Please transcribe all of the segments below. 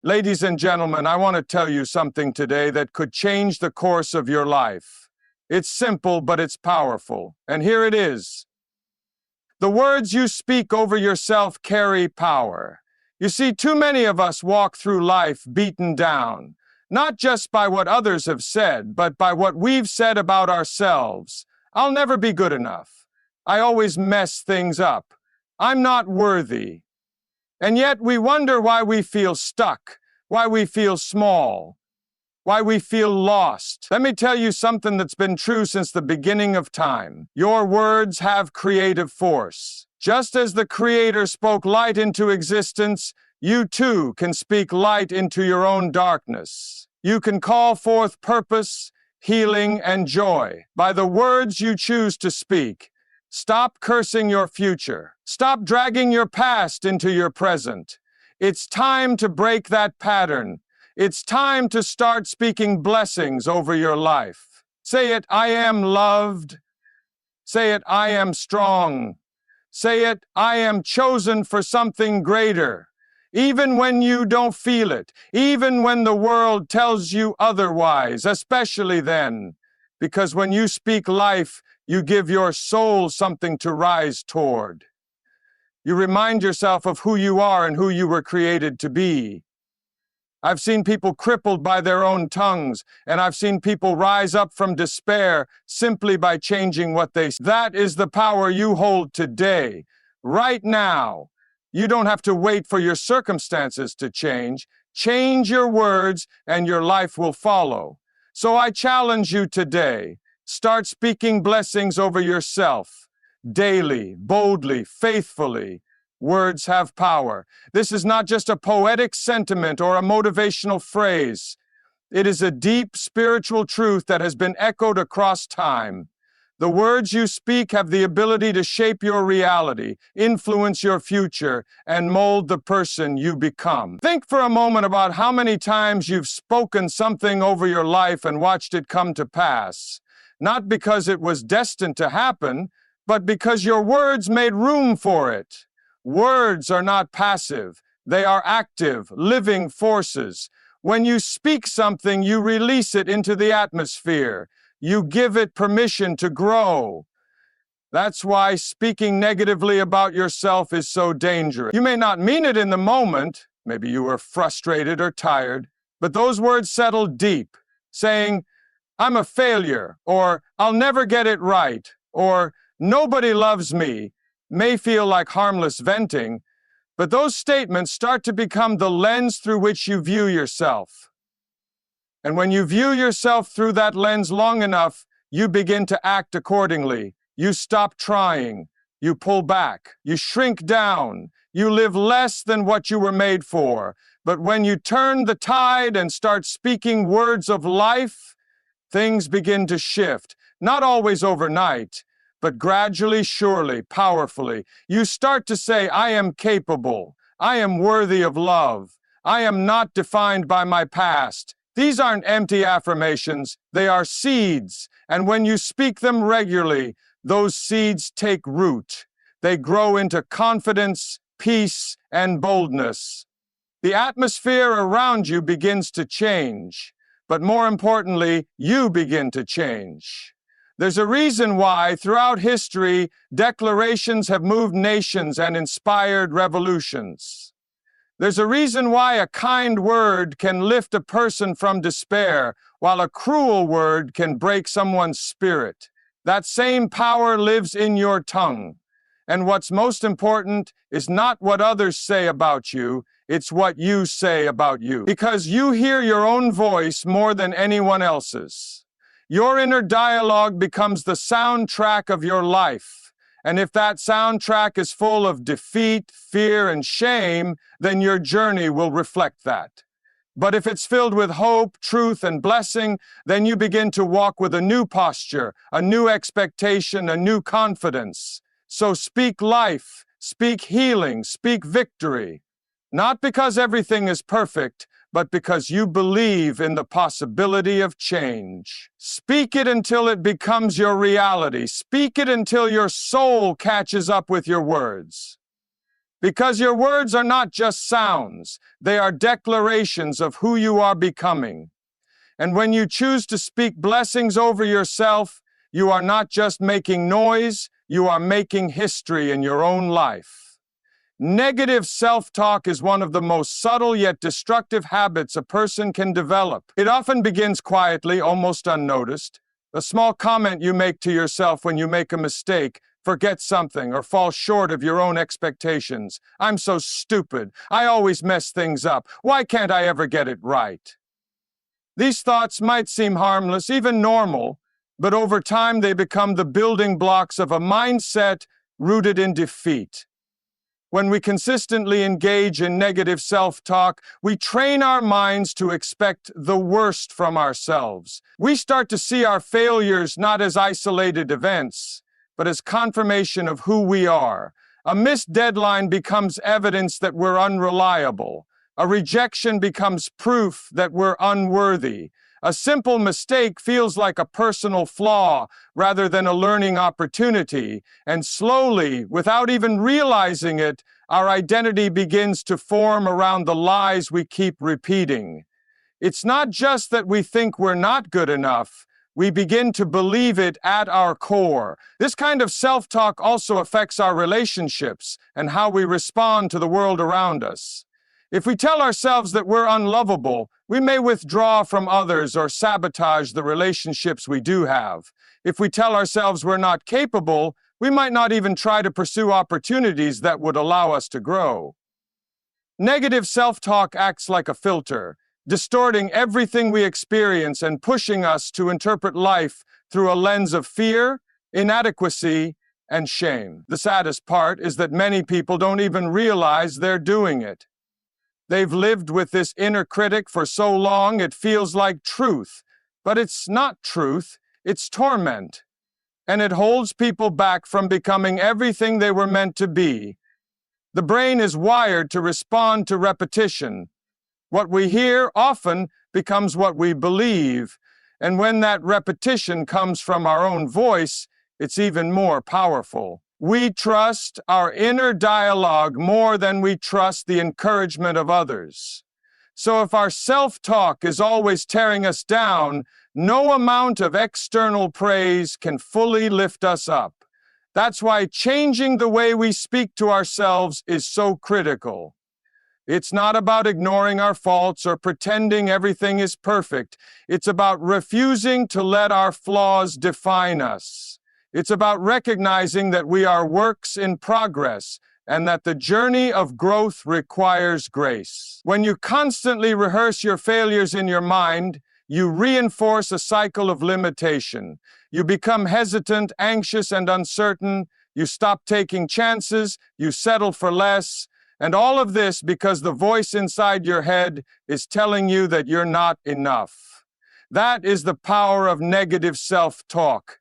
Ladies and gentlemen, I want to tell you something today that could change the course of your life. It's simple, but it's powerful. And here it is. The words you speak over yourself carry power. You see, too many of us walk through life beaten down, not just by what others have said, but by what we've said about ourselves. I'll never be good enough. I always mess things up. I'm not worthy. And yet we wonder why we feel stuck, why we feel small, why we feel lost. Let me tell you something that's been true since the beginning of time. Your words have creative force. Just as the Creator spoke light into existence, you too can speak light into your own darkness. You can call forth purpose, healing, and joy by the words you choose to speak. Stop cursing your future. Stop dragging your past into your present. It's time to break that pattern. It's time to start speaking blessings over your life. Say it, I am loved. Say it, I am strong. Say it, I am chosen for something greater. Even when you don't feel it, even when the world tells you otherwise, especially then. Because when you speak life, you give your soul something to rise toward. You remind yourself of who you are and who you were created to be. I've seen people crippled by their own tongues, and I've seen people rise up from despair simply by changing what they say. That is the power you hold today, right now. You don't have to wait for your circumstances to change. Change your words, and your life will follow. So I challenge you today. Start speaking blessings over yourself, daily, boldly, faithfully. Words have power. This is not just a poetic sentiment or a motivational phrase. It is a deep spiritual truth that has been echoed across time. The words you speak have the ability to shape your reality, influence your future, and mold the person you become. Think for a moment about how many times you've spoken something over your life and watched it come to pass. Not because it was destined to happen, but because your words made room for it. Words are not passive. They are active, living forces. When you speak something, you release it into the atmosphere. You give it permission to grow. That's why speaking negatively about yourself is so dangerous. You may not mean it in the moment. Maybe you were frustrated or tired, but those words settle deep, saying, I'm a failure, or I'll never get it right, or nobody loves me, may feel like harmless venting, but those statements start to become the lens through which you view yourself. And when you view yourself through that lens long enough, you begin to act accordingly. You stop trying. You pull back. You shrink down. You live less than what you were made for. But when you turn the tide and start speaking words of life, things begin to shift, not always overnight, but gradually, surely, powerfully. You start to say, I am capable. I am worthy of love. I am not defined by my past. These aren't empty affirmations. They are seeds. And when you speak them regularly, those seeds take root. They grow into confidence, peace, and boldness. The atmosphere around you begins to change. But more importantly, you begin to change. There's a reason why, throughout history, declarations have moved nations and inspired revolutions. There's a reason why a kind word can lift a person from despair, while a cruel word can break someone's spirit. That same power lives in your tongue. And what's most important is not what others say about you, it's what you say about you. Because you hear your own voice more than anyone else's. Your inner dialogue becomes the soundtrack of your life. And if that soundtrack is full of defeat, fear, and shame, then your journey will reflect that. But if it's filled with hope, truth, and blessing, then you begin to walk with a new posture, a new expectation, a new confidence. So speak life, speak healing, speak victory. Not because everything is perfect, but because you believe in the possibility of change. Speak it until it becomes your reality. Speak it until your soul catches up with your words. Because your words are not just sounds, they are declarations of who you are becoming. And when you choose to speak blessings over yourself, you are not just making noise, you are making history in your own life. Negative self-talk is one of the most subtle yet destructive habits a person can develop. It often begins quietly, almost unnoticed. A small comment you make to yourself when you make a mistake, forget something, or fall short of your own expectations. I'm so stupid. I always mess things up. Why can't I ever get it right? These thoughts might seem harmless, even normal, but over time they become the building blocks of a mindset rooted in defeat. When we consistently engage in negative self-talk, we train our minds to expect the worst from ourselves. We start to see our failures not as isolated events, but as confirmation of who we are. A missed deadline becomes evidence that we're unreliable. A rejection becomes proof that we're unworthy. A simple mistake feels like a personal flaw rather than a learning opportunity, and slowly, without even realizing it, our identity begins to form around the lies we keep repeating. It's not just that we think we're not good enough, we begin to believe it at our core. This kind of self-talk also affects our relationships and how we respond to the world around us. If we tell ourselves that we're unlovable, we may withdraw from others or sabotage the relationships we do have. If we tell ourselves we're not capable, we might not even try to pursue opportunities that would allow us to grow. Negative self-talk acts like a filter, distorting everything we experience and pushing us to interpret life through a lens of fear, inadequacy, and shame. The saddest part is that many people don't even realize they're doing it. They've lived with this inner critic for so long it feels like truth. But it's not truth, it's torment. And it holds people back from becoming everything they were meant to be. The brain is wired to respond to repetition. What we hear often becomes what we believe. And when that repetition comes from our own voice, it's even more powerful. We trust our inner dialogue more than we trust the encouragement of others. So if our self-talk is always tearing us down, no amount of external praise can fully lift us up. That's why changing the way we speak to ourselves is so critical. It's not about ignoring our faults or pretending everything is perfect. It's about refusing to let our flaws define us. It's about recognizing that we are works in progress and that the journey of growth requires grace. When you constantly rehearse your failures in your mind, you reinforce a cycle of limitation. You become hesitant, anxious, and uncertain. You stop taking chances. You settle for less. And all of this because the voice inside your head is telling you that you're not enough. That is the power of negative self-talk.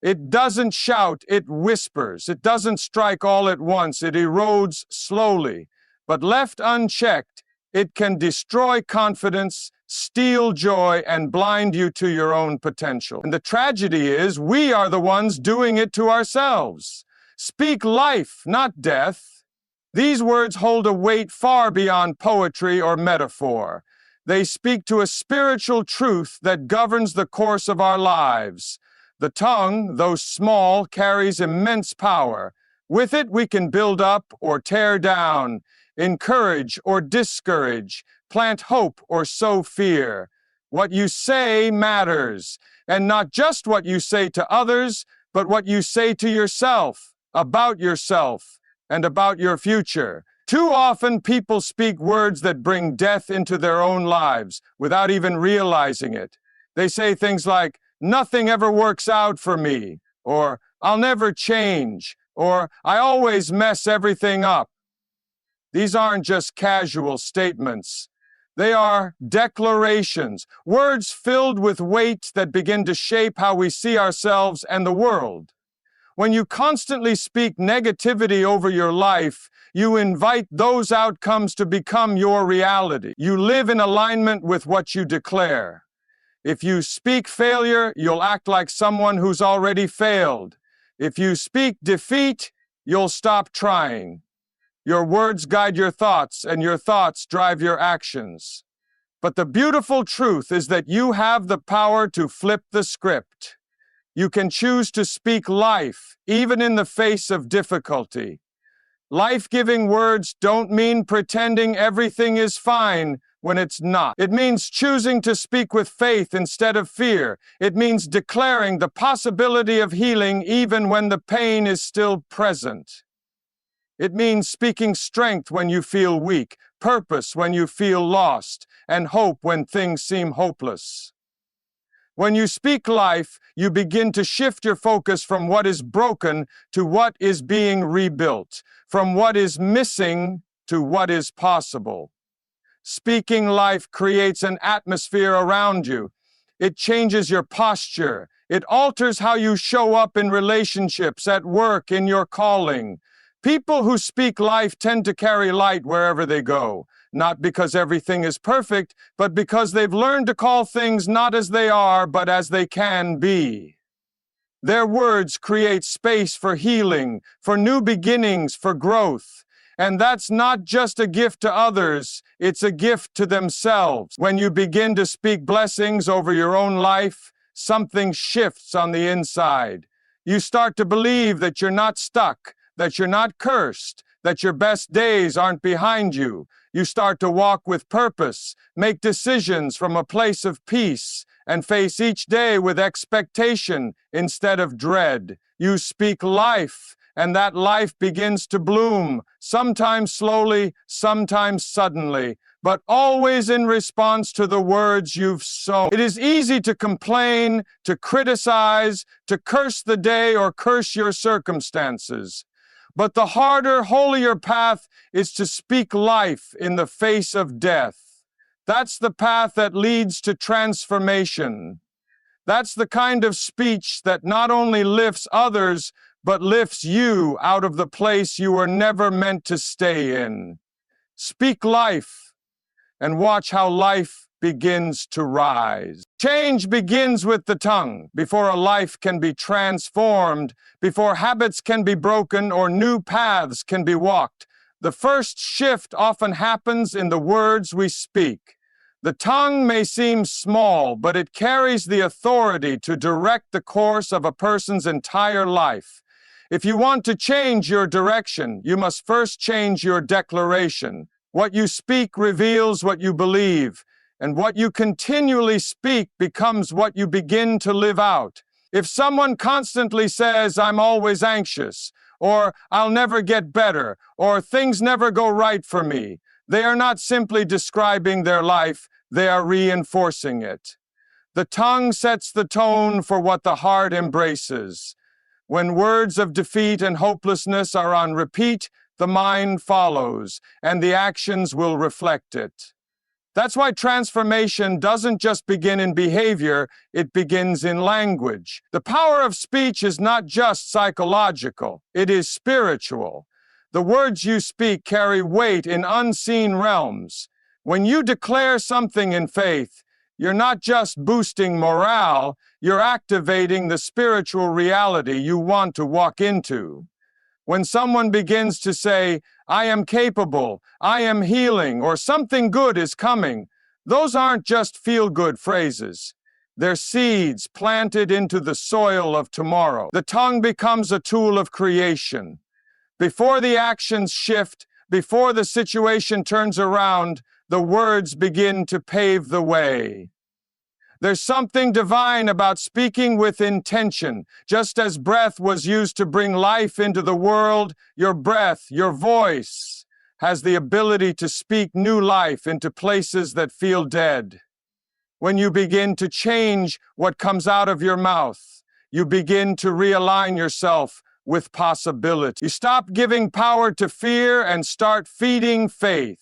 It doesn't shout, it whispers. It doesn't strike all at once, it erodes slowly. But left unchecked, it can destroy confidence, steal joy, and blind you to your own potential. And the tragedy is, we are the ones doing it to ourselves. Speak life, not death. These words hold a weight far beyond poetry or metaphor. They speak to a spiritual truth that governs the course of our lives. The tongue, though small, carries immense power. With it we can build up or tear down, encourage or discourage, plant hope or sow fear. What you say matters, and not just what you say to others, but what you say to yourself, about yourself, and about your future. Too often people speak words that bring death into their own lives without even realizing it. They say things like, "Nothing ever works out for me," or "I'll never change," or "I always mess everything up." These aren't just casual statements. They are declarations, words filled with weight that begin to shape how we see ourselves and the world. When you constantly speak negativity over your life, you invite those outcomes to become your reality. You live in alignment with what you declare. If you speak failure, you'll act like someone who's already failed. If you speak defeat, you'll stop trying. Your words guide your thoughts, and your thoughts drive your actions. But the beautiful truth is that you have the power to flip the script. You can choose to speak life, even in the face of difficulty. Life-giving words don't mean pretending everything is fine when it's not. It means choosing to speak with faith instead of fear. It means declaring the possibility of healing even when the pain is still present. It means speaking strength when you feel weak, purpose when you feel lost, and hope when things seem hopeless. When you speak life, you begin to shift your focus from what is broken to what is being rebuilt, from what is missing to what is possible. Speaking life creates an atmosphere around you. It changes your posture. It alters how you show up in relationships, at work, in your calling. People who speak life tend to carry light wherever they go, not because everything is perfect, but because they've learned to call things not as they are, but as they can be. Their words create space for healing, for new beginnings, for growth. And that's not just a gift to others, it's a gift to themselves. When you begin to speak blessings over your own life, something shifts on the inside. You start to believe that you're not stuck, that you're not cursed, that your best days aren't behind you. You start to walk with purpose, make decisions from a place of peace, and face each day with expectation instead of dread. You speak life, and that life begins to bloom, sometimes slowly, sometimes suddenly, but always in response to the words you've sown. It is easy to complain, to criticize, to curse the day or curse your circumstances. But the harder, holier path is to speak life in the face of death. That's the path that leads to transformation. That's the kind of speech that not only lifts others, but lifts you out of the place you were never meant to stay in. Speak life, and watch how life begins to rise. Change begins with the tongue. Before a life can be transformed, before habits can be broken or new paths can be walked, the first shift often happens in the words we speak. The tongue may seem small, but it carries the authority to direct the course of a person's entire life. If you want to change your direction, you must first change your declaration. What you speak reveals what you believe, and what you continually speak becomes what you begin to live out. If someone constantly says, "I'm always anxious," or "I'll never get better," or "things never go right for me," they are not simply describing their life, they are reinforcing it. The tongue sets the tone for what the heart embraces. When words of defeat and hopelessness are on repeat, the mind follows, and the actions will reflect it. That's why transformation doesn't just begin in behavior, it begins in language. The power of speech is not just psychological, it is spiritual. The words you speak carry weight in unseen realms. When you declare something in faith, you're not just boosting morale, you're activating the spiritual reality you want to walk into. When someone begins to say, "I am capable," "I am healing," or "something good is coming," those aren't just feel-good phrases. They're seeds planted into the soil of tomorrow. The tongue becomes a tool of creation. Before the actions shift, before the situation turns around, the words begin to pave the way. There's something divine about speaking with intention. Just as breath was used to bring life into the world, your breath, your voice, has the ability to speak new life into places that feel dead. When you begin to change what comes out of your mouth, you begin to realign yourself with possibility. You stop giving power to fear and start feeding faith.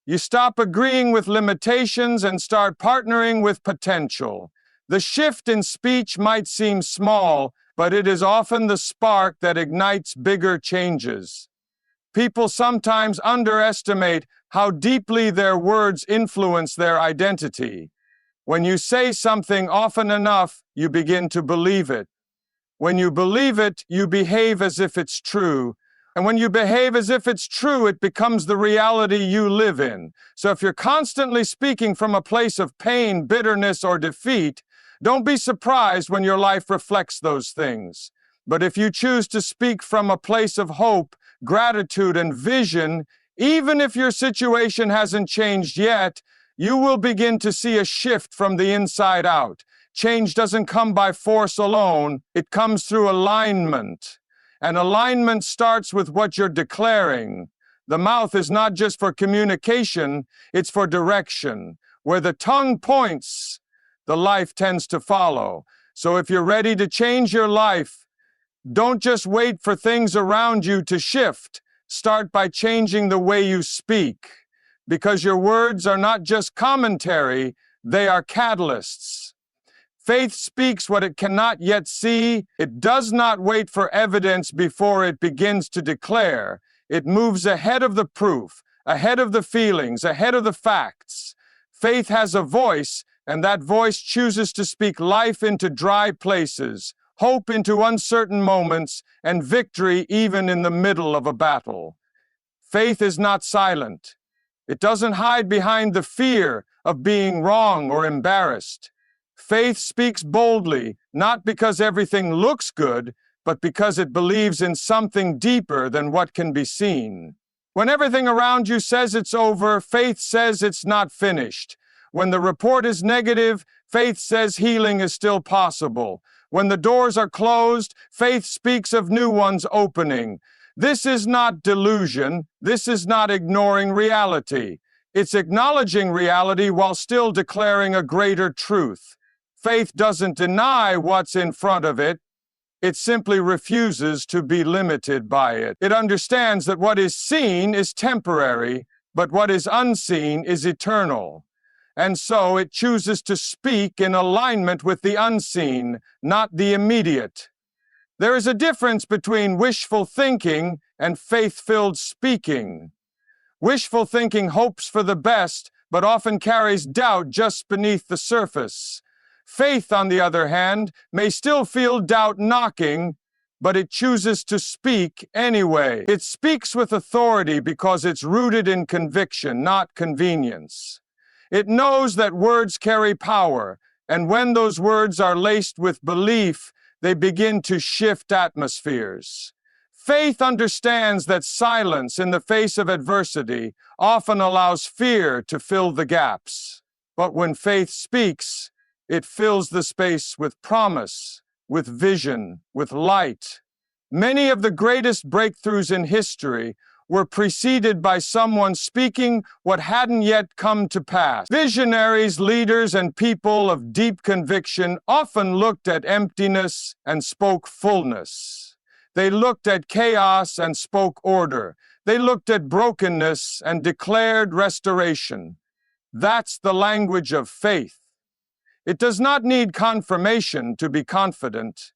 You stop agreeing with limitations and start partnering with potential. The shift in speech might seem small, but it is often the spark that ignites bigger changes. People sometimes underestimate how deeply their words influence their identity. When you say something often enough, you begin to believe it. When you believe it, you behave as if it's true. And when you behave as if it's true, it becomes the reality you live in. So if you're constantly speaking from a place of pain, bitterness, or defeat, don't be surprised when your life reflects those things. But if you choose to speak from a place of hope, gratitude, and vision, even if your situation hasn't changed yet, you will begin to see a shift from the inside out. Change doesn't come by force alone, it comes through alignment. And alignment starts with what you're declaring. The mouth is not just for communication, it's for direction. Where the tongue points, the life tends to follow. So if you're ready to change your life, don't just wait for things around you to shift. Start by changing the way you speak. Because your words are not just commentary, they are catalysts. Faith speaks what it cannot yet see. It does not wait for evidence before it begins to declare. It moves ahead of the proof, ahead of the feelings, ahead of the facts. Faith has a voice, and that voice chooses to speak life into dry places, hope into uncertain moments, and victory even in the middle of a battle. Faith is not silent. It doesn't hide behind the fear of being wrong or embarrassed. Faith speaks boldly, not because everything looks good, but because it believes in something deeper than what can be seen. When everything around you says it's over, faith says it's not finished. When the report is negative, faith says healing is still possible. When the doors are closed, faith speaks of new ones opening. This is not delusion. This is not ignoring reality. It's acknowledging reality while still declaring a greater truth. Faith doesn't deny what's in front of it. It simply refuses to be limited by it. It understands that what is seen is temporary, but what is unseen is eternal. And so it chooses to speak in alignment with the unseen, not the immediate. There is a difference between wishful thinking and faith-filled speaking. Wishful thinking hopes for the best, but often carries doubt just beneath the surface. Faith, on the other hand, may still feel doubt knocking, but it chooses to speak anyway. It speaks with authority because it's rooted in conviction, not convenience. It knows that words carry power, and when those words are laced with belief, they begin to shift atmospheres. Faith understands that silence in the face of adversity often allows fear to fill the gaps. But when faith speaks, it fills the space with promise, with vision, with light. Many of the greatest breakthroughs in history were preceded by someone speaking what hadn't yet come to pass. Visionaries, leaders, and people of deep conviction often looked at emptiness and spoke fullness. They looked at chaos and spoke order. They looked at brokenness and declared restoration. That's the language of faith. It does not need confirmation to be confident.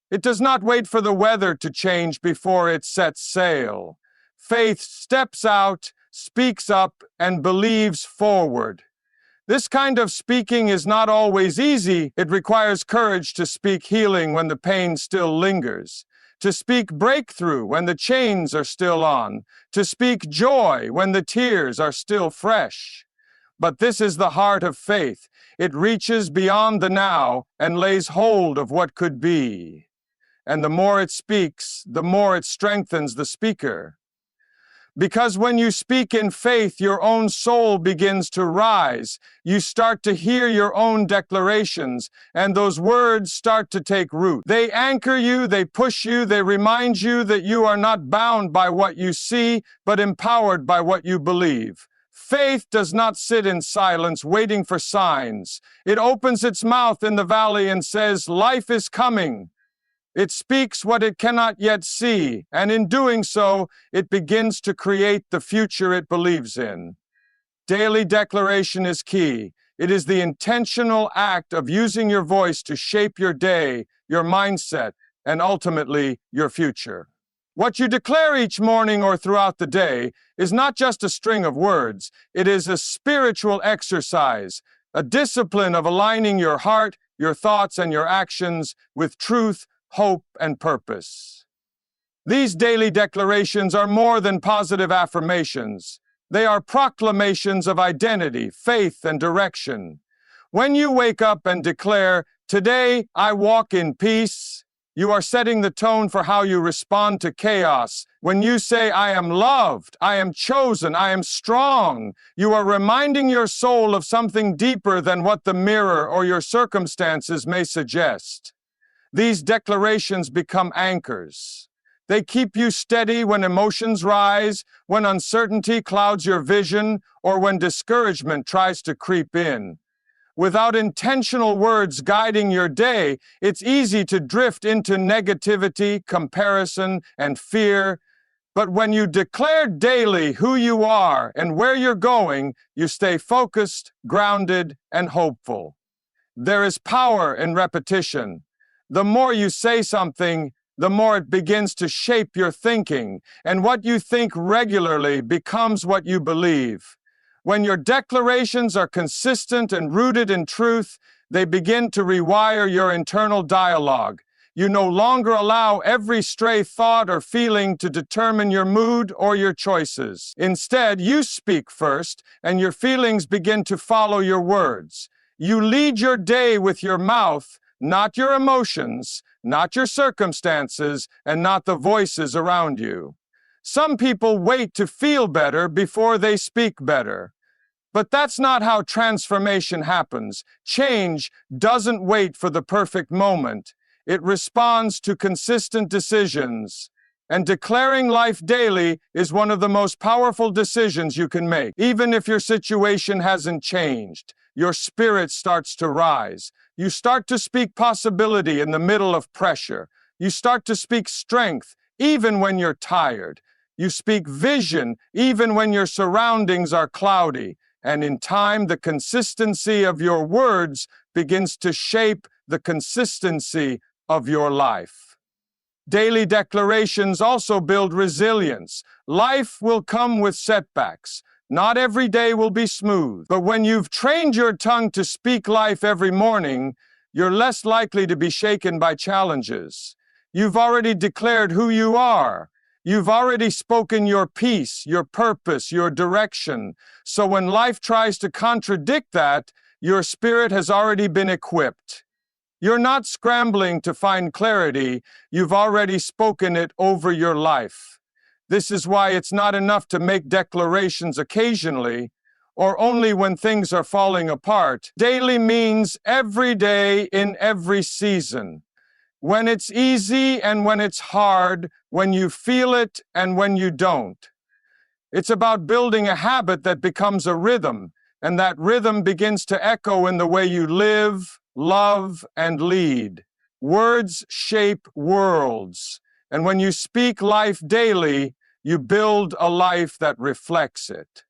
It does not wait for the weather to change before it sets sail. Faith steps out, speaks up, and believes forward. This kind of speaking is not always easy. It requires courage to speak healing when the pain still lingers, to speak breakthrough when the chains are still on, to speak joy when the tears are still fresh. But this is the heart of faith. It reaches beyond the now and lays hold of what could be. And the more it speaks, the more it strengthens the speaker. Because when you speak in faith, your own soul begins to rise. You start to hear your own declarations, and those words start to take root. They anchor you, they push you, they remind you that you are not bound by what you see, but empowered by what you believe. Faith does not sit in silence waiting for signs. It opens its mouth in the valley and says, "Life is coming." It speaks what it cannot yet see, and in doing so, it begins to create the future it believes in. Daily declaration is key. It is the intentional act of using your voice to shape your day, your mindset, and ultimately, your future. What you declare each morning or throughout the day is not just a string of words. It is a spiritual exercise, a discipline of aligning your heart, your thoughts, and your actions with truth, hope, and purpose. These daily declarations are more than positive affirmations. They are proclamations of identity, faith, and direction. When you wake up and declare, "Today I walk in peace," you are setting the tone for how you respond to chaos. When you say, "I am loved, I am chosen, I am strong," you are reminding your soul of something deeper than what the mirror or your circumstances may suggest. These declarations become anchors. They keep you steady when emotions rise, when uncertainty clouds your vision, or when discouragement tries to creep in. Without intentional words guiding your day, it's easy to drift into negativity, comparison, and fear. But when you declare daily who you are and where you're going, you stay focused, grounded, and hopeful. There is power in repetition. The more you say something, the more it begins to shape your thinking, and what you think regularly becomes what you believe. When your declarations are consistent and rooted in truth, they begin to rewire your internal dialogue. You no longer allow every stray thought or feeling to determine your mood or your choices. Instead, you speak first, and your feelings begin to follow your words. You lead your day with your mouth, not your emotions, not your circumstances, and not the voices around you. Some people wait to feel better before they speak better. But that's not how transformation happens. Change doesn't wait for the perfect moment. It responds to consistent decisions. And declaring life daily is one of the most powerful decisions you can make. Even if your situation hasn't changed, your spirit starts to rise. You start to speak possibility in the middle of pressure. You start to speak strength even when you're tired. You speak vision even when your surroundings are cloudy. And in time, the consistency of your words begins to shape the consistency of your life. Daily declarations also build resilience. Life will come with setbacks. Not every day will be smooth. But when you've trained your tongue to speak life every morning, you're less likely to be shaken by challenges. You've already declared who you are. You've already spoken your peace, your purpose, your direction. So when life tries to contradict that, your spirit has already been equipped. You're not scrambling to find clarity. You've already spoken it over your life. This is why it's not enough to make declarations occasionally or only when things are falling apart. Daily means every day in every season. When it's easy and when it's hard, when you feel it and when you don't. It's about building a habit that becomes a rhythm, and that rhythm begins to echo in the way you live, love, and lead. Words shape worlds, and when you speak life daily, you build a life that reflects it.